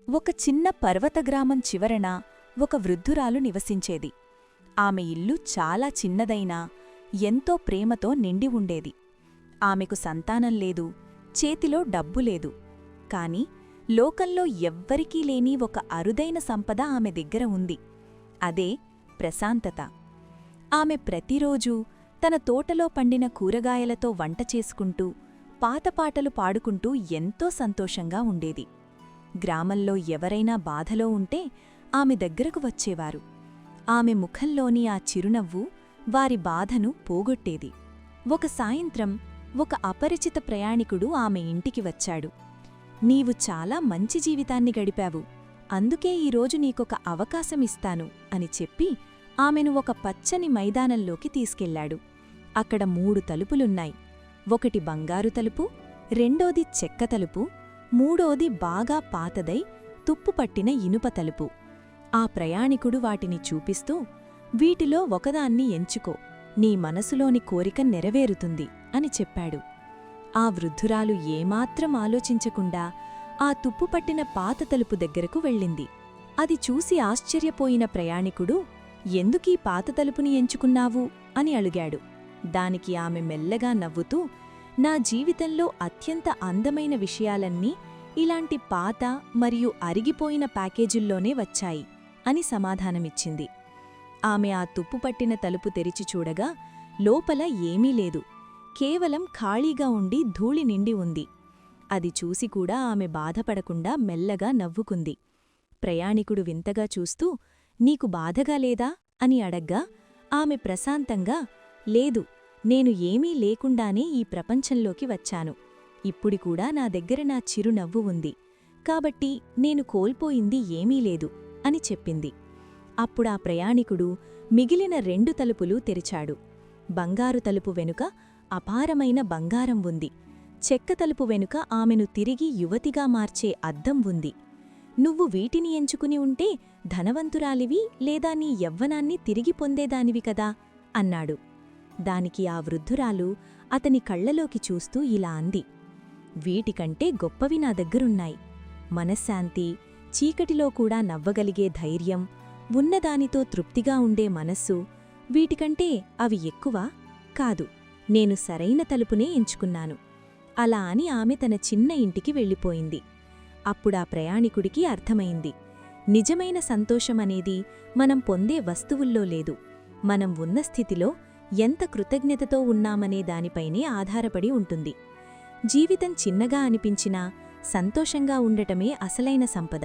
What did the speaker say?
ఒక చిన్న పర్వతగ్రామం చివరన ఒక వృద్ధురాలు నివసించేది. ఆమె ఇల్లు చాలా చిన్నదైనా ఎంతో ప్రేమతో నిండి ఉండేది. ఆమెకు సంతానం లేదు, చేతిలో డబ్బు లేదు. కాని లోకంలో ఎవ్వరికీ లేని ఒక అరుదైన సంపద ఆమె దగ్గర ఉంది. అదే ప్రశాంతత. ఆమె ప్రతిరోజూ తన తోటలో పండిన కూరగాయలతో వంట చేసుకుంటూ, పాతపాటలు పాడుకుంటూ ఎంతో సంతోషంగా ఉండేది. గ్రామంలో ఎవరైనా బాధలో ఉంటే ఆమె దగ్గరకు వచ్చేవారు. ఆమె ముఖంలోని ఆ చిరునవ్వు వారి బాధను పోగొట్టేది. ఒక సాయంత్రం ఒక అపరిచిత ప్రయాణికుడు ఆమె ఇంటికి వచ్చాడు. "నీవు చాలా మంచి జీవితాన్ని గడిపావు, అందుకే ఈరోజు నీకొక అవకాశమిస్తాను" అని చెప్పి ఆమెను ఒక పచ్చని మైదానంలోకి తీసుకెళ్లాడు. అక్కడ 3 తలుపులున్నాయి. ఒకటి బంగారు తలుపు, రెండోది చెక్క తలుపు, మూడోది బాగా పాతదై తుప్పుపట్టిన ఇనుప తలుపు. ఆ ప్రయాణికుడు వాటిని చూపిస్తూ, "వీటిలో ఒకదాన్ని ఎంచుకో, నీ మనసులోని కోరిక నెరవేరుతుంది" అని చెప్పాడు. ఆ వృద్ధురాలు ఏమాత్రం ఆలోచించకుండా ఆ తుప్పుపట్టిన పాత తలుపు దగ్గరకు వెళ్ళింది. అది చూసి ఆశ్చర్యపోయిన ప్రయాణికుడు, "ఎందుకీ పాత తలుపుని ఎంచుకున్నావు?" అని అడిగాడు. దానికి ఆమె మెల్లగా నవ్వుతూ, "నా జీవితంలో అత్యంత అందమైన విషయాలన్నీ ఇలాంటి పాత మరియు అరిగిపోయిన ప్యాకేజీల్లోనే వచ్చాయి" అని సమాధానమిచ్చింది. ఆమె ఆ తుప్పుపట్టిన తలుపు తెరిచి చూడగా లోపల ఏమీ లేదు, కేవలం ఖాళీగా ఉండి ధూళి నిండి ఉంది. అది చూసి కూడా ఆమె బాధపడకుండా మెల్లగా నవ్వుకుంది. ప్రయాణికుడు వింతగా చూస్తూ, "నీకు బాధగా లేదా?" అని అడగ్గా ఆమె ప్రశాంతంగా, "లేదు, నేను ఏమీ లేకుండానే ఈ ప్రపంచంలోకి వచ్చాను. ఇప్పుడు కూడా నా దగ్గర నా చిరునవ్వు ఉంది. కాబట్టి నేను కోల్పోయింది ఏమీ లేదు" అని చెప్పింది. అప్పుడా ప్రయాణికుడు మిగిలిన 2 తలుపులు తెరిచాడు. బంగారు తలుపు వెనుక అపారమైన బంగారం ఉంది. చెక్క తలుపు వెనుక ఆమెను తిరిగి యువతిగా మార్చే అద్దం ఉంది. "నువ్వు వీటిని ఎంచుకుని ఉంటే ధనవంతురాలివి లేదా నీ యవ్వనాన్ని తిరిగి పొందేదానివి కదా" అన్నాడు. దానికి ఆ వృద్ధురాలు అతని కళ్లలోకి చూస్తూ ఇలా అంది, "వీటికంటే గొప్పవి నా దగ్గరున్నాయి. మనశ్శాంతి, చీకటిలో కూడా నవ్వగలిగే ధైర్యం, ఉన్నదానితో తృప్తిగా ఉండే మనస్సు. వీటికంటే అవి ఎక్కువా? కాదు, నేను సరైన తలుపునే ఎంచుకున్నాను" అలా అని ఆమె తన చిన్న ఇంటికి వెళ్ళిపోయింది. అప్పుడా ప్రయాణికుడికి అర్థమైంది, నిజమైన సంతోషమనేది మనం పొందే వస్తువుల్లో లేదు, మనం ఉన్న స్థితిలో ఎంత కృతజ్ఞతతో ఉన్నామనే దానిపైనే ఆధారపడి ఉంటుంది. జీవితం చిన్నగా అనిపించినా సంతోషంగా ఉండటమే అసలైన సంపద.